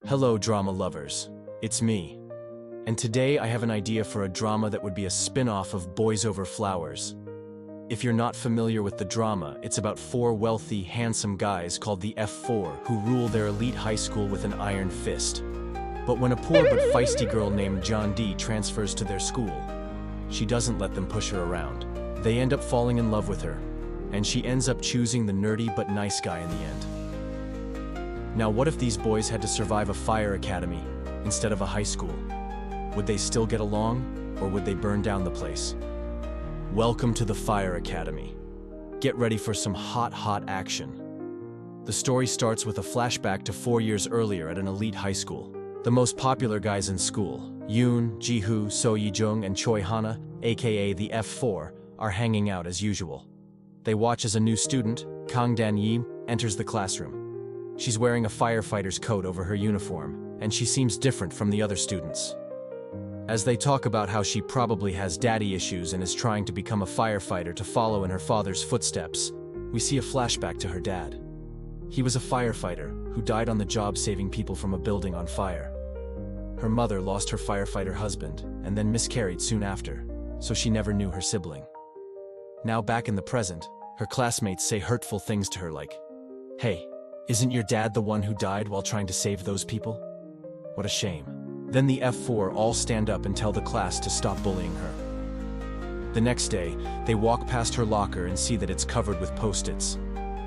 Hello, drama lovers. It's me. And today I have an idea for a drama that would be a spin-off of Boys Over Flowers. If you're not familiar with the drama, it's about four wealthy, handsome guys called the F4 who rule their elite high school with an iron fist. But when a poor but feisty girl named John D transfers to their school, she doesn't let them push her around. They end up falling in love with her, and she ends up choosing the nerdy but nice guy in the end. Now, what if these boys had to survive a fire academy instead of a high school? Would they still get along, or would they burn down the place? Welcome to the Fire Academy. Get ready for some hot action. The story starts with a flashback to 4 years earlier at an elite high school. The most popular guys in school, Yoon, Ji-hoo, So Yi-jung, and Choi Hana, aka the F4, are hanging out as usual. They watch as a new student, Kang Dan-yi, enters the classroom. She's wearing a firefighter's coat over her uniform, and she seems different from the other students. As they talk about how she probably has daddy issues and is trying to become a firefighter to follow in her father's footsteps, we see a flashback to her dad. He was a firefighter who died on the job saving people from a building on fire. Her mother lost her firefighter husband and then miscarried soon after, so she never knew her sibling. Now back in the present, her classmates say hurtful things to her like, "Hey, isn't your dad the one who died while trying to save those people? What a shame." Then the F4 all stand up and tell the class to stop bullying her. The next day, they walk past her locker and see that it's covered with Post-its.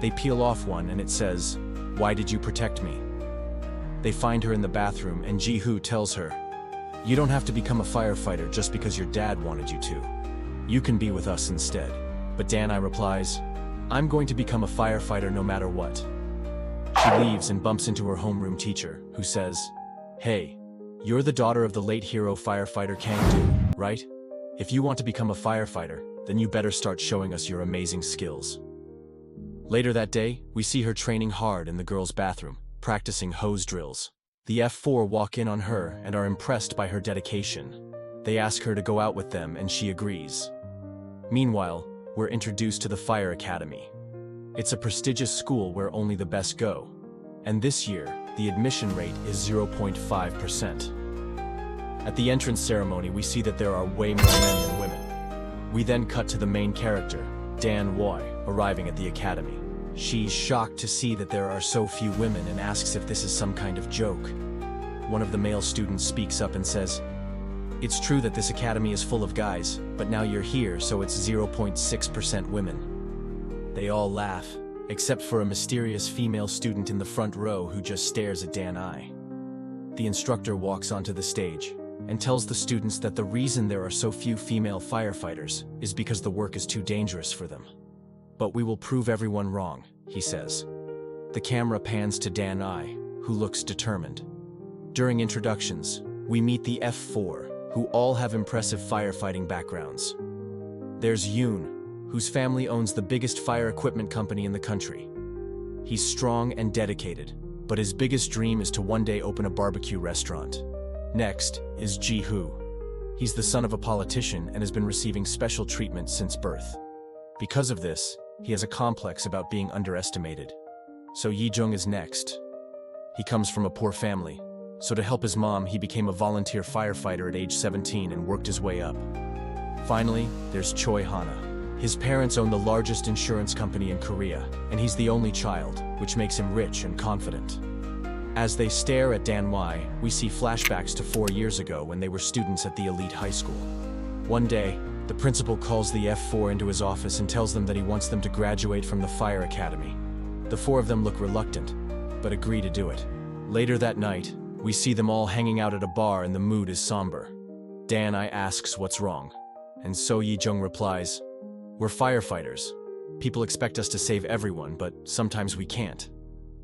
They peel off one and it says, "Why did you protect me?" They find her in the bathroom and Ji-hoo tells her, "You don't have to become a firefighter just because your dad wanted you to. You can be with us instead." But Dan-I replies, "I'm going to become a firefighter no matter what." She leaves and bumps into her homeroom teacher, who says, "Hey, you're the daughter of the late hero firefighter Kang-do, right? If you want to become a firefighter, then you better start showing us your amazing skills." Later that day, we see her training hard in the girls' bathroom, practicing hose drills. The F4 walk in on her and are impressed by her dedication. They ask her to go out with them and she agrees. Meanwhile, we're introduced to the Fire Academy. It's a prestigious school where only the best go. And this year, the admission rate is 0.5%. At the entrance ceremony, we see that there are way more men than women. We then cut to the main character, Dan-wai, arriving at the academy. She's shocked to see that there are so few women and asks if this is some kind of joke. One of the male students speaks up and says, "It's true that this academy is full of guys, but now you're here, so it's 0.6% women." They all laugh, except for a mysterious female student in the front row who just stares at Dan-I. The instructor walks onto the stage and tells the students that the reason there are so few female firefighters is because the work is too dangerous for them. "But we will prove everyone wrong," he says. The camera pans to Dan-I, who looks determined. During introductions, we meet the F4, who all have impressive firefighting backgrounds. There's Yoon, whose family owns the biggest fire equipment company in the country. He's strong and dedicated, but his biggest dream is to one day open a barbecue restaurant. Next is Ji-hoo. He's the son of a politician and has been receiving special treatment since birth. Because of this, he has a complex about being underestimated. So Yi-jung is next. He comes from a poor family, so to help his mom, he became a volunteer firefighter at age 17 and worked his way up. Finally, there's Choi Hana. His parents own the largest insurance company in Korea, and he's the only child, which makes him rich and confident. As they stare at Dan-wai, we see flashbacks to 4 years ago when they were students at the elite high school. One day, the principal calls the F4 into his office and tells them that he wants them to graduate from the Fire Academy. The four of them look reluctant, but agree to do it. Later that night, we see them all hanging out at a bar and the mood is somber. Dan-I asks what's wrong, and So Yi-jung replies, "We're firefighters. People expect us to save everyone, but sometimes we can't.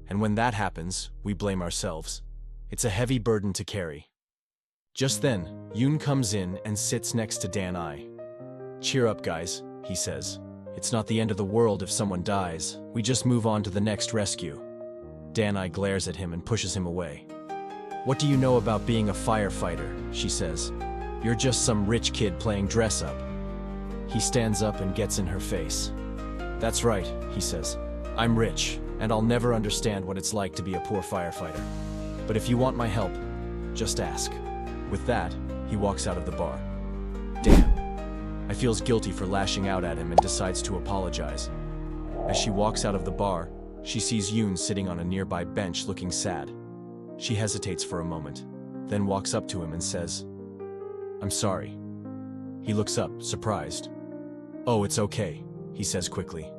And when that happens, we blame ourselves. It's a heavy burden to carry." Just then, Yoon comes in and sits next to Dan-I. "Cheer up, guys," he says. "It's not the end of the world if someone dies. We just move on to the next rescue." Dan-I glares at him and pushes him away. "What do you know about being a firefighter?" she says. "You're just some rich kid playing dress-up." He stands up and gets in her face. "That's right," he says. "I'm rich, and I'll never understand what it's like to be a poor firefighter. But if you want my help, just ask. With that, he walks out of the bar. Damn. I feels guilty for lashing out at him and decides to apologize. As she walks out of the bar, she sees Yoon sitting on a nearby bench looking sad. She hesitates for a moment, then walks up to him and says, "I'm sorry." He looks up, surprised. "Oh, it's okay," he says quickly.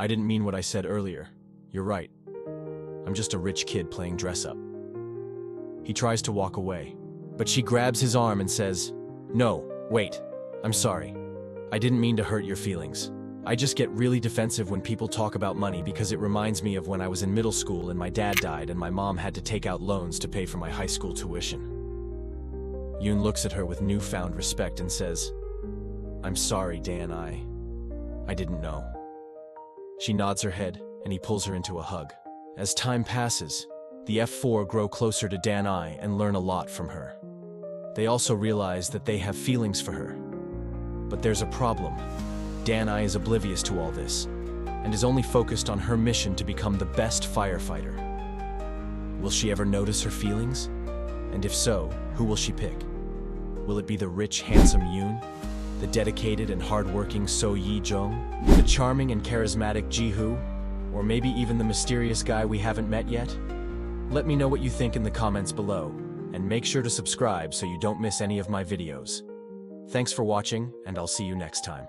"I didn't mean what I said earlier. You're right. I'm just a rich kid playing dress-up." He tries to walk away, but she grabs his arm and says, "No, wait. I'm sorry. I didn't mean to hurt your feelings. I just get really defensive when people talk about money because it reminds me of when I was in middle school and my dad died and my mom had to take out loans to pay for my high school tuition." Yoon looks at her with newfound respect and says, "I'm sorry, Dan. I didn't know." She nods her head and he pulls her into a hug. As time passes, the F4 grow closer to Dan and learn a lot from her. They also realize that they have feelings for her. But there's a problem. Dan is oblivious to all this, and is only focused on her mission to become the best firefighter. Will she ever notice her feelings? And if so, who will she pick? Will it be the rich, handsome Yoon? The dedicated and hardworking So Yi-jung? The charming and charismatic Ji-hoo? Or maybe even the mysterious guy we haven't met yet? Let me know what you think in the comments below, and make sure to subscribe so you don't miss any of my videos. Thanks for watching, and I'll see you next time.